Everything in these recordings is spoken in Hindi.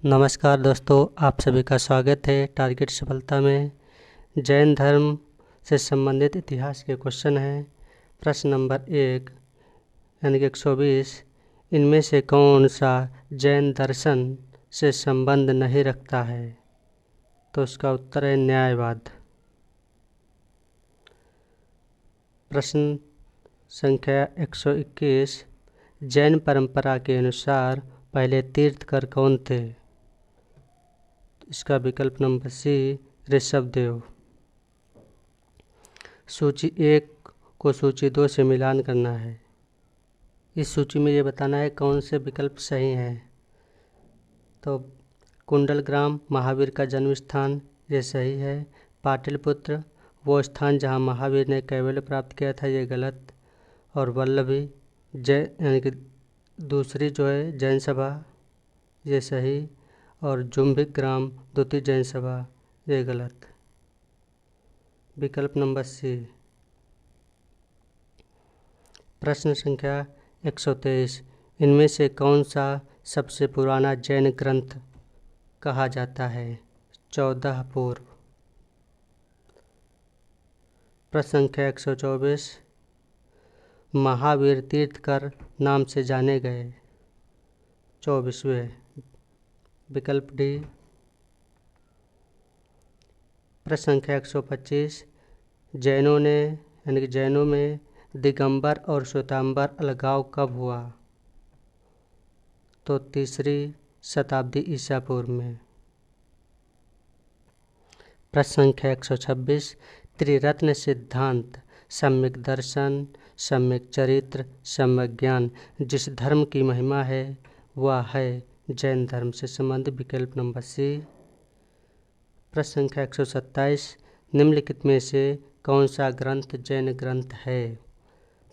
नमस्कार दोस्तों, आप सभी का स्वागत है टारगेट सफलता में। जैन धर्म से संबंधित इतिहास के क्वेश्चन हैं। प्रश्न नंबर 1 यानी कि 120, इनमें से कौन सा जैन दर्शन से संबंध नहीं रखता है? तो इसका उत्तर है न्यायवाद। प्रश्न संख्या 121, जैन परंपरा के अनुसार पहले तीर्थकर कौन थे? इसका विकल्प नंबर सी ऋषभदेव। सूची 1 को सूची 2 से मिलान करना है। इस सूची में ये बताना है कौन से विकल्प सही हैं। तो कुंडलग्राम महावीर का जन्म स्थान, ये सही है। पाटलिपुत्र वो स्थान जहाँ महावीर ने कैवल्य प्राप्त किया था, ये गलत। और वल्लभी जैन यानी कि दूसरी जो है जैन सभा, ये सही। और जुम्बिक ग्राम द्वितीय जैन सभा, ये गलत। विकल्प नंबर सी। प्रश्न संख्या 123, इनमें से कौन सा सबसे पुराना जैन ग्रंथ कहा जाता है? 14 पूर्व। प्रश्न संख्या 124, महावीर तीर्थकर नाम से जाने गए 24वें। विकल्प डी। प्रश्न संख्या 125, जैनों में दिगंबर और श्वेतांबर अलगाव कब हुआ? तो 3री शताब्दी ईसा पूर्व में। प्रश्न संख्या 126, त्रिरत्न सिद्धांत सम्यक दर्शन, सम्यक चरित्र, सम्यक ज्ञान जिस धर्म की महिमा है वह है जैन धर्म से संबंधित। विकल्प नंबर सी। प्रश्न संख्या 127, निम्नलिखित में से कौन सा ग्रंथ जैन ग्रंथ है?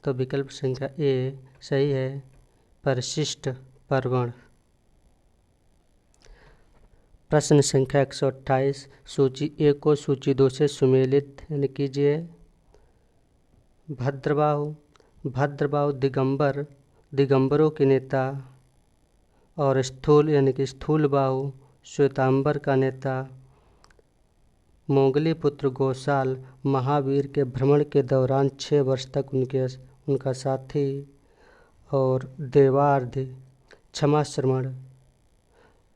तो विकल्प संख्या ए सही है, परिशिष्ट पर्वण। प्रश्न संख्या 128, सूची 1 को सूची 2 से सुमेलित कीजिए। भद्रबाहु दिगंबरों के नेता और स्थूल बाहु श्वेतांबर का नेता। मोंगली पुत्र गोसाल महावीर के भ्रमण के दौरान 6 वर्ष तक उनका साथी। और देवार्ध क्षमाश्रमण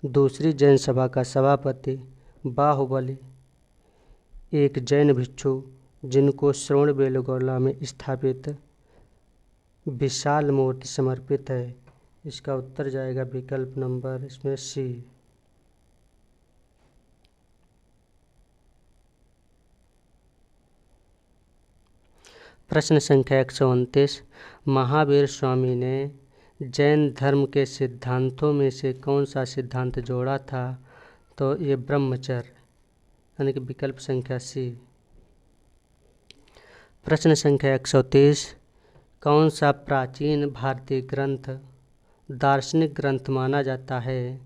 दूसरी जैन सभा का सभापति। बाहुबली एक जैन भिक्षु जिनको श्रवणबेलगोला में स्थापित विशाल मूर्ति समर्पित है। इसका उत्तर जाएगा विकल्प नंबर इसमें सी। प्रश्न संख्या 129, महावीर स्वामी ने जैन धर्म के सिद्धांतों में से कौन सा सिद्धांत जोड़ा था? तो ये ब्रह्मचर्य यानी कि विकल्प संख्या सी। प्रश्न संख्या 130, कौन सा प्राचीन भारतीय ग्रंथ दार्शनिक ग्रंथ माना जाता है?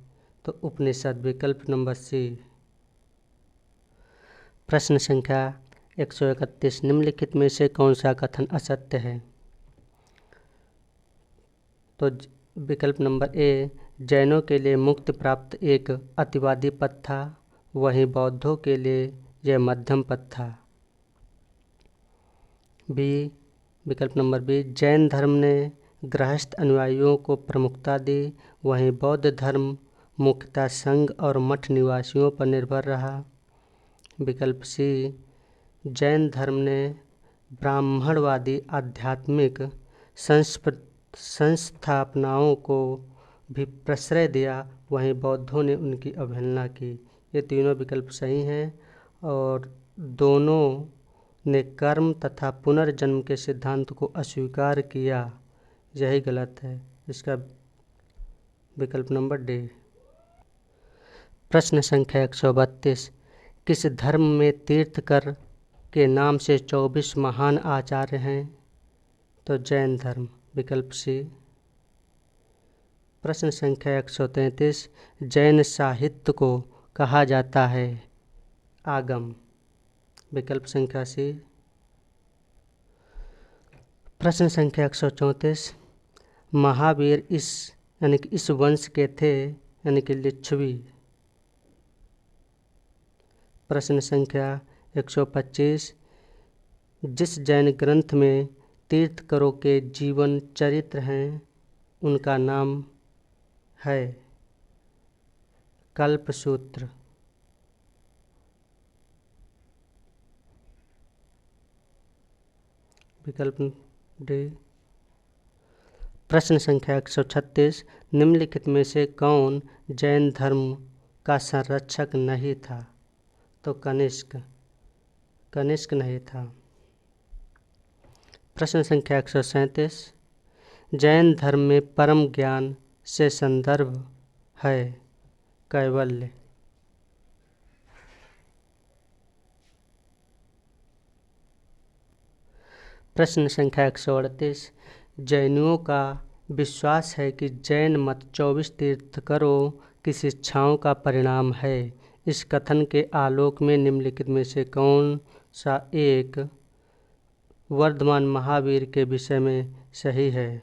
तो उपनिषद। विकल्प नंबर सी। प्रश्न संख्या 131, निम्नलिखित में से कौन सा कथन असत्य है? तो विकल्प नंबर ए, जैनों के लिए मुक्ति प्राप्त एक अतिवादी पथ था, वहीं बौद्धों के लिए यह मध्यम पथ था। बी, विकल्प नंबर बी, जैन धर्म ने गृहस्थ अनुयायियों को प्रमुखता दी, वहीं बौद्ध धर्म मुख्यतः संघ और मठ निवासियों पर निर्भर रहा। विकल्प सी, जैन धर्म ने ब्राह्मणवादी आध्यात्मिक संस्थापनाओं को भी प्रश्रय दिया, वहीं बौद्धों ने उनकी अवहेलना की। ये तीनों विकल्प सही हैं और दोनों ने कर्म तथा पुनर्जन्म के सिद्धांत को अस्वीकार किया, यही गलत है। इसका विकल्प नंबर डी। प्रश्न संख्या 132, किस धर्म में तीर्थकर के नाम से 24 महान आचार्य हैं? तो जैन धर्म। विकल्प सी। प्रश्न संख्या 133, जैन साहित्य को कहा जाता है आगम। विकल्प संख्या सी। प्रश्न संख्या 134, महावीर इस वंश के थे यानी कि लिच्छवी। प्रश्न संख्या 125। जिस जैन ग्रंथ में तीर्थंकरों के जीवन चरित्र हैं उनका नाम है कल्पसूत्र। विकल्प डी। प्रश्न संख्या 136। निम्नलिखित में से कौन जैन धर्म का संरक्षक नहीं था? तो कनिष्क नहीं था। प्रश्न संख्या 137। जैन धर्म में परम ज्ञान से संदर्भ है कैवल्य। प्रश्न संख्या 138। जैनियों का विश्वास है कि जैन मत 24 तीर्थंकरों की शिक्षाओं का परिणाम है। इस कथन के आलोक में निम्नलिखित में से कौन सा एक वर्धमान महावीर के विषय में सही है?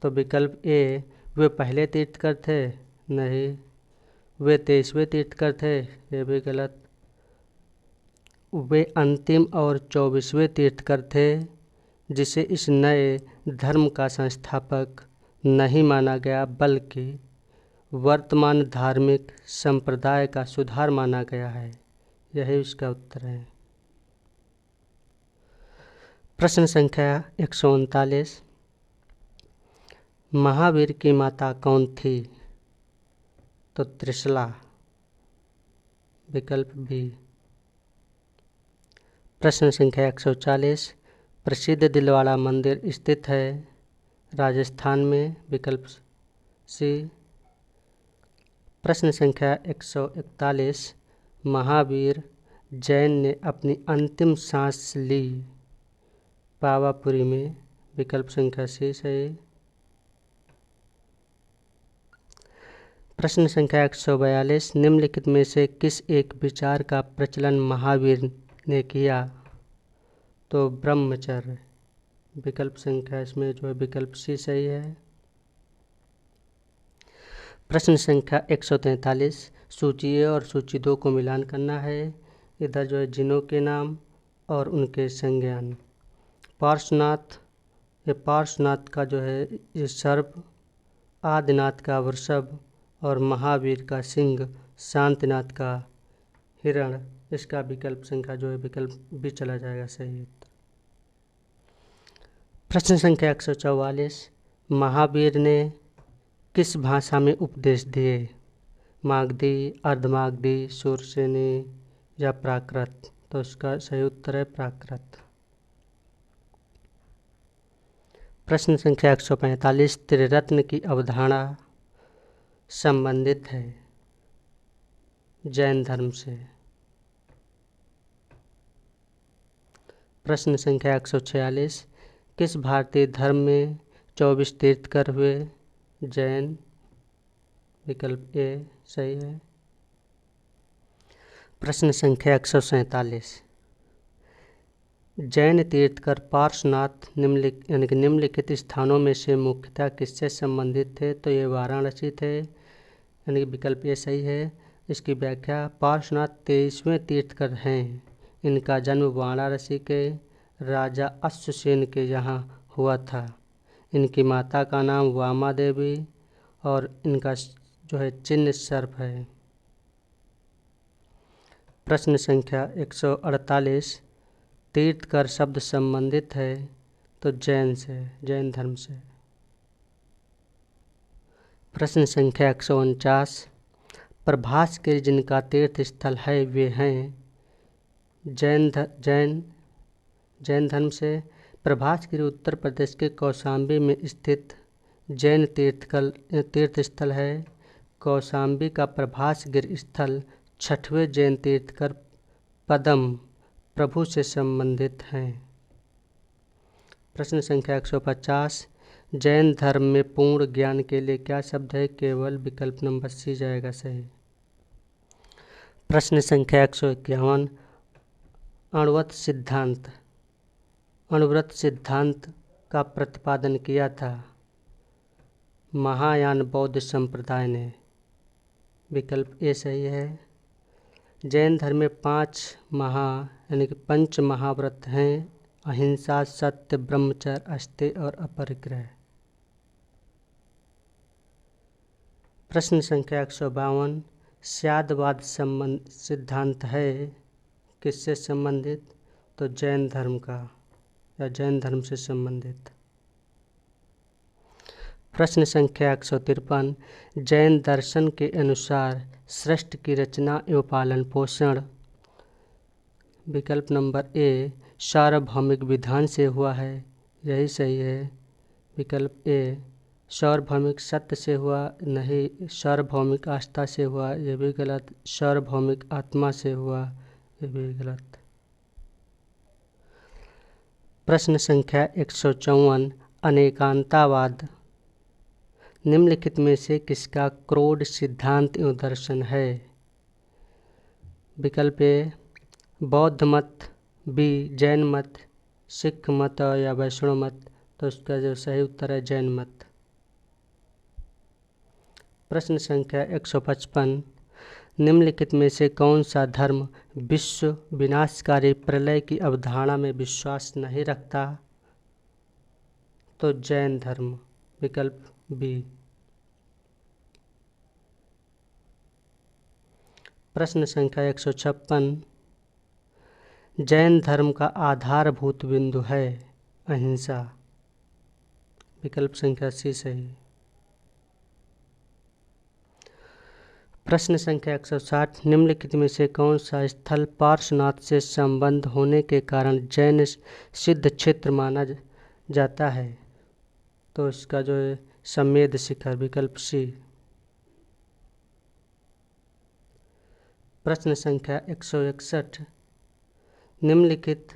तो विकल्प ए, वे पहले तीर्थंकर थे। नहीं। वे 23वें तीर्थंकर थे। ये भी गलत। वे अंतिम और 24वें तीर्थंकर थे जिसे इस नए धर्म का संस्थापक नहीं माना गया बल्कि वर्तमान धार्मिक संप्रदाय का सुधार माना गया है। यही उसका उत्तर है। प्रश्न संख्या 139। महावीर की माता कौन थी? तो त्रिशला। विकल्प बी। प्रश्न संख्या 140। प्रसिद्ध दिलवाड़ा मंदिर स्थित है राजस्थान में। विकल्प सी। प्रश्न संख्या 141। महावीर जैन ने अपनी अंतिम सांस ली पावापुरी में। विकल्प संख्या सी सही। प्रश्न संख्या 142। निम्नलिखित में से किस एक विचार का प्रचलन महावीर ने किया? तो ब्रह्मचर्य। विकल्प संख्या इसमें जो है विकल्प सी सही है। प्रश्न संख्या 143। सूची ए और सूची 2 को मिलान करना है। इधर जो है जिनों के नाम और उनके संज्ञान। पार्श्वनाथ, ये पार्श्वनाथ का जो है ये सर्प, आदिनाथ का वृषभ और महावीर का सिंह, शांतिनाथ का हिरण। इसका विकल्प संख्या जो है विकल्प भी चला जाएगा सही। प्रश्न संख्या 144। महावीर ने किस भाषा में उपदेश दिए? मागधी, अर्धमागधी, शूरसेनी या प्राकृत? तो इसका सही उत्तर है प्राकृत। प्रश्न संख्या 145। त्रिरत्न की अवधारणा संबंधित है जैन धर्म से। प्रश्न संख्या 146। किस भारतीय धर्म में 24 तीर्थंकर हुए? जैन। विकल्प ए सही है। प्रश्न संख्या 147। जैन तीर्थंकर पार्श्वनाथ निम्नलिखित स्थानों में से मुख्यतः किससे संबंधित थे? तो ये वाराणसी थे। यानी विकल्प ए सही है। इसकी व्याख्या। पार्श्वनाथ 23वें तीर्थंकर हैं। इनका जन्म वाराणसी के राजा अश्वसेन के यहाँ हुआ था। इनकी माता का नाम वामा देवी और इनका जो है चिन्ह सर्प है। प्रश्न संख्या 148। तीर्थंकर शब्द संबंधित है तो जैन से, जैन धर्म से। प्रश्न संख्या 149। प्रभास के जिनका तीर्थ स्थल है वे हैं जैन धर्म से। प्रभासगिरी उत्तर प्रदेश के कौशाम्बी में स्थित जैन तीर्थ स्थल है। कौशाम्बी का प्रभासगिरी स्थल 6वें जैन तीर्थंकर पद्म प्रभु से संबंधित हैं। प्रश्न संख्या 150। जैन धर्म में पूर्ण ज्ञान के लिए क्या शब्द है? केवल। विकल्प नंबर सी जाएगा सही। प्रश्न संख्या 151। अणुव्रत सिद्धांत का प्रतिपादन किया था महायान बौद्ध संप्रदाय ने। विकल्प ए सही है। जैन धर्म में 5 यानी कि पंच महाव्रत हैं: अहिंसा, सत्य, ब्रह्मचर्य, अस्तेय और अपरिग्रह। प्रश्न संख्या 152। स्यादवाद सिद्धांत है किससे संबंधित? तो जैन धर्म का या जैन धर्म से संबंधित। प्रश्न संख्या 153। जैन दर्शन के अनुसार सृष्टि की रचना एवं पालन पोषण विकल्प नंबर ए सार्वभौमिक विधान से हुआ है, यही सही है। विकल्प ए सार्वभौमिक सत्य से हुआ, नहीं। सार्वभौमिक आस्था से हुआ, यह भी गलत। सार्वभौमिक आत्मा से हुआ, यह भी गलत। प्रश्न संख्या 154। अनेकांतवाद निम्नलिखित में से किसका क्रोड सिद्धांत एवं दर्शन है? विकल्प ए बौद्ध मत, बी जैन मत, सिख मत या वैष्णव मत। तो इसका जो सही उत्तर है जैन मत। प्रश्न संख्या 155। निम्नलिखित में से कौन सा धर्म विश्व विनाशकारी प्रलय की अवधारणा में विश्वास नहीं रखता? तो जैन धर्म, विकल्प बी। प्रश्न संख्या 156। जैन धर्म का आधारभूत बिंदु है अहिंसा, विकल्प संख्या सी सही। प्रश्न संख्या 160। निम्नलिखित में से कौन सा स्थल पार्श्वनाथ से संबंध होने के कारण जैन सिद्ध क्षेत्र माना जाता है? तो इसका जो है समेध शिखर, विकल्प सी। प्रश्न संख्या 161। निम्नलिखित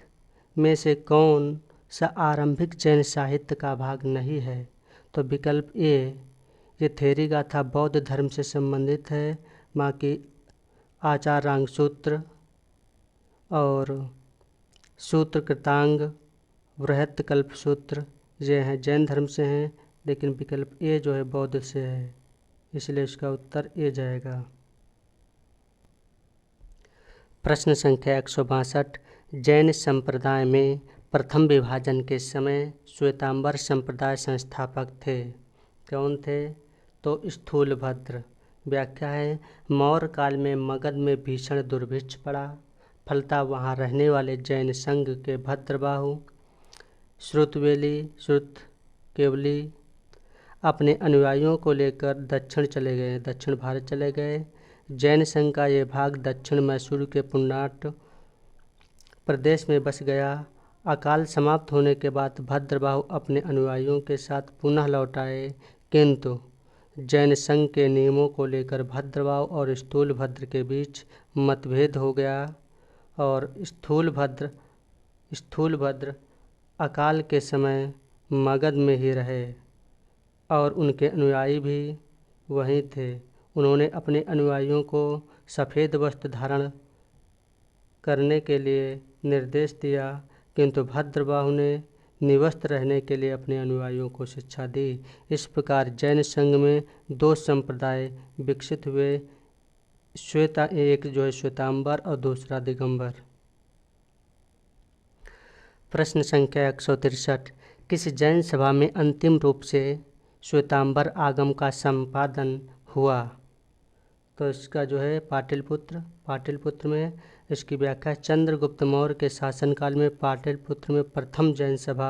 में से कौन सा आरंभिक जैन साहित्य का भाग नहीं है? तो विकल्प ए ये थेरी गाथा बौद्ध धर्म से संबंधित है, बाकी आचारांग सूत्र और सूत्र कृतांग, बृहत कल्प सूत्र ये हैं जैन धर्म से हैं, लेकिन विकल्प ए जो है बौद्ध से है, इसलिए इसका उत्तर ए जाएगा। प्रश्न संख्या 162। जैन संप्रदाय में प्रथम विभाजन के समय श्वेतांबर संप्रदाय संस्थापक थे, कौन थे? तो स्थूलभद्र। व्याख्या है मौर्य काल में मगध में भीषण दुर्भिक्ष पड़ा, फलता वहाँ रहने वाले जैन संघ के भद्रबाहु श्रुतकेवली अपने अनुयायियों को लेकर दक्षिण भारत चले गए। जैन संघ का ये भाग दक्षिण मैसूर के पुंडाट प्रदेश में बस गया। अकाल समाप्त होने के बाद भद्रबाहु अपने अनुयायियों के साथ पुनः लौट आए, किंतु जैन संघ के नियमों को लेकर भद्रबाहु और स्थूलभद्र के बीच मतभेद हो गया और स्थूलभद्र अकाल के समय मगध में ही रहे और उनके अनुयायी भी वहीं थे। उन्होंने अपने अनुयायियों को सफ़ेद वस्त्र धारण करने के लिए निर्देश दिया, किंतु भद्रबाहु ने निवस्त्र रहने के लिए अपने अनुयायियों को शिक्षा दी। इस प्रकार जैन संघ में 2 संप्रदाय विकसित हुए, एक जो है श्वेतांबर और दूसरा दिगंबर। प्रश्न संख्या 163। किस जैन सभा में अंतिम रूप से श्वेतांबर आगम का संपादन हुआ? तो इसका जो है पाटलिपुत्र में। इसकी व्याख्या चंद्रगुप्त मौर्य के शासनकाल में पाटलिपुत्र में प्रथम जैन सभा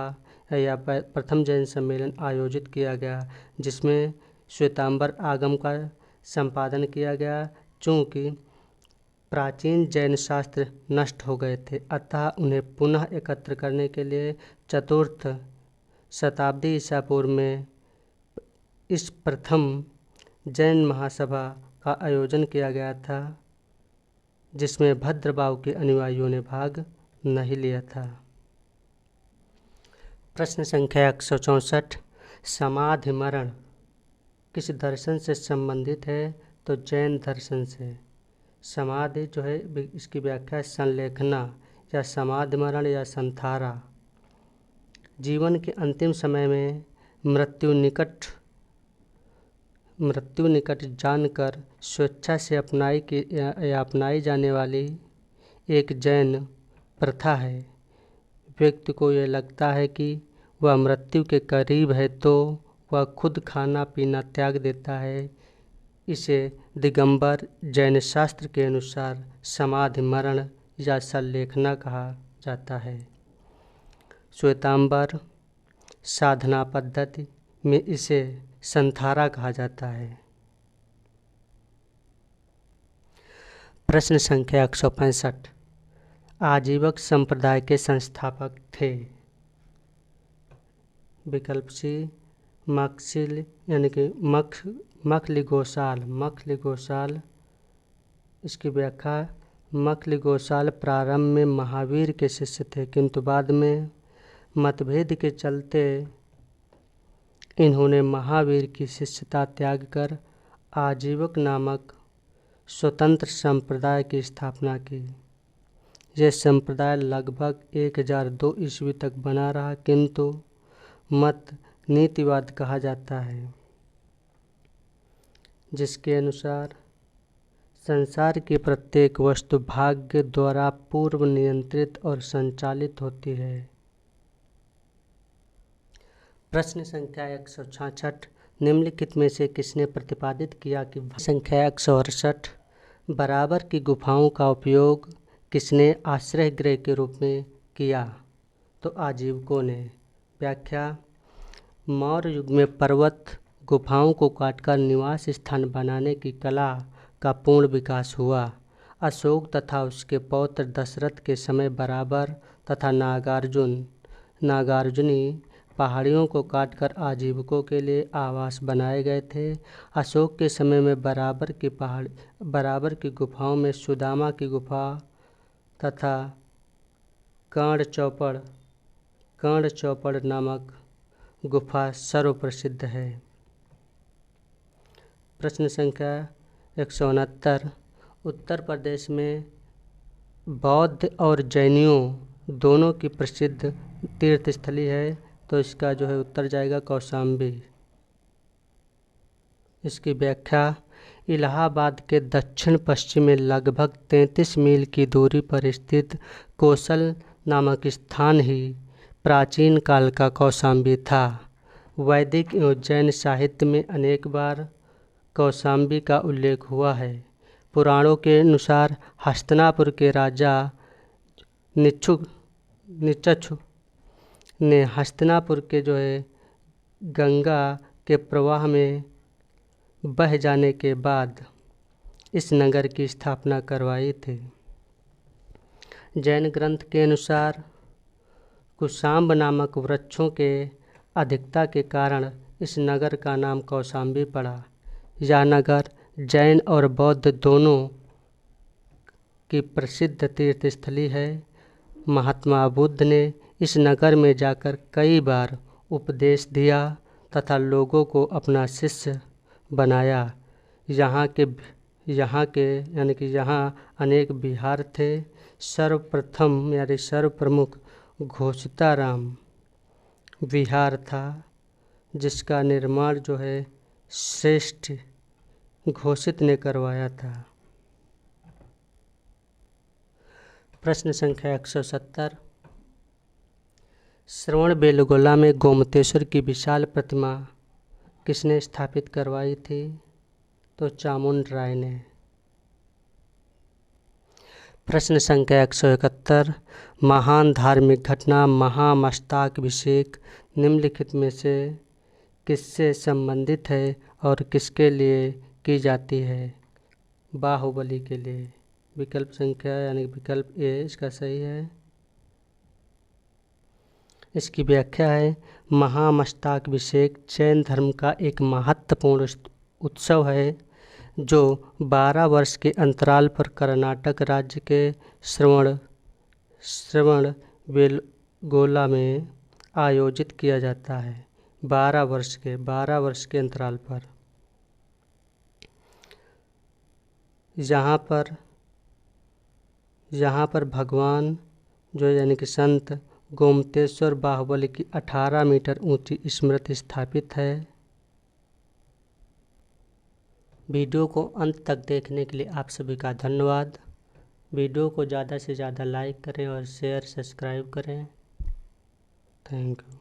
या प्रथम जैन सम्मेलन आयोजित किया गया, जिसमें श्वेतांबर आगम का संपादन किया गया। चूँकि प्राचीन जैन शास्त्र नष्ट हो गए थे, अतः उन्हें पुनः एकत्र करने के लिए 4th शताब्दी ईसा पूर्व में इस प्रथम जैन महासभा का आयोजन किया गया था, जिसमें भद्रबाहु के अनुयायियों ने भाग नहीं लिया था। प्रश्न संख्या 164। समाधि मरण किस दर्शन से संबंधित है? तो जैन दर्शन से। समाधि जो है इसकी व्याख्या संलेखना या समाधि मरण या संथारा। जीवन के अंतिम समय में मृत्यु निकट मृत्यु निकट जानकर स्वेच्छा से अपनाई जाने वाली एक जैन प्रथा है। व्यक्ति को यह लगता है कि वह मृत्यु के करीब है तो वह खुद खाना पीना त्याग देता है। इसे दिगंबर जैन शास्त्र के अनुसार समाधि मरण या संलेखना कहा जाता है। श्वेतांबर साधना पद्धति में इसे संथारा कहा जाता है। प्रश्न संख्या 165। आजीवक संप्रदाय के संस्थापक थे। विकल्प सी मखशिल यानी कि मखली गोसाल। इसकी व्याख्या मखली गोसाल प्रारंभ में महावीर के शिष्य थे, किंतु बाद में मतभेद के चलते इन्होंने महावीर की शिष्यता त्याग कर आजीवक नामक स्वतंत्र संप्रदाय की स्थापना की। यह संप्रदाय लगभग 1002 ईस्वी तक बना रहा, किंतु मत नीतिवाद कहा जाता है, जिसके अनुसार संसार की प्रत्येक वस्तु भाग्य द्वारा पूर्व नियंत्रित और संचालित होती है। प्रश्न संख्या 166। निम्नलिखित में से किसने प्रतिपादित किया कि संख्या 168 बराबर की गुफाओं का उपयोग किसने आश्रय गृह के रूप में किया? तो आजीवकों ने। व्याख्या मौर्य युग में पर्वत गुफाओं को काटकर निवास स्थान बनाने की कला का पूर्ण विकास हुआ। अशोक तथा उसके पौत्र दशरथ के समय बराबर तथा नागार्जुनी पहाड़ियों को काटकर आजीवकों के लिए आवास बनाए गए थे। अशोक के समय में बराबर की गुफाओं में सुदामा की गुफा तथा कर्ण चौपड़ नामक गुफा सर्वप्रसिद्ध है। प्रश्न संख्या 169। उत्तर प्रदेश में बौद्ध और जैनियों दोनों की प्रसिद्ध तीर्थस्थली है, तो इसका जो है उत्तर जाएगा कौशाम्बी। इसकी व्याख्या इलाहाबाद के दक्षिण पश्चिम में लगभग 33 मील की दूरी पर स्थित कोसल नामक स्थान ही प्राचीन काल का कौशाम्बी था। वैदिक एवं जैन साहित्य में अनेक बार कौशाम्बी का उल्लेख हुआ है। पुराणों के अनुसार हस्तिनापुर के राजा निचछु ने हस्तिनापुर के जो है गंगा के प्रवाह में बह जाने के बाद इस नगर की स्थापना करवाई थी। जैन ग्रंथ के अनुसार कुशाम्ब नामक वृक्षों के अधिकता के कारण इस नगर का नाम कौशाम्बी पड़ा। यह नगर जैन और बौद्ध दोनों की प्रसिद्ध तीर्थस्थली है। महात्मा बुद्ध ने इस नगर में जाकर कई बार उपदेश दिया तथा लोगों को अपना शिष्य बनाया। यहाँ यानी कि यहाँ अनेक विहार थे। सर्वप्रमुख घोषिताराम विहार था, जिसका निर्माण जो है श्रेष्ठ घोषित ने करवाया था। प्रश्न संख्या 170। श्रवणबेलगोला में गोमतेश्वर की विशाल प्रतिमा किसने स्थापित करवाई थी? तो चामुंड राय ने। प्रश्न संख्या 171। महान धार्मिक घटना महामस्तकाभिषेक निम्नलिखित में से किससे संबंधित है और किसके लिए की जाती है? बाहुबली के लिए। विकल्प संख्या यानी विकल्प ए इसका सही है। इसकी व्याख्या है महामस्तकाभिषेक जैन धर्म का एक महत्वपूर्ण उत्सव है जो 12 वर्ष के अंतराल पर कर्नाटक राज्य के श्रवणबेलगोला में आयोजित किया जाता है। 12 वर्ष के अंतराल पर यहाँ पर भगवान जो यानी कि संत गोमतेश्वर बाहुबली की 18 मीटर ऊंची स्मृति स्थापित है। वीडियो को अंत तक देखने के लिए आप सभी का धन्यवाद। वीडियो को ज़्यादा से ज़्यादा लाइक करें और शेयर सब्सक्राइब करें। Thank you.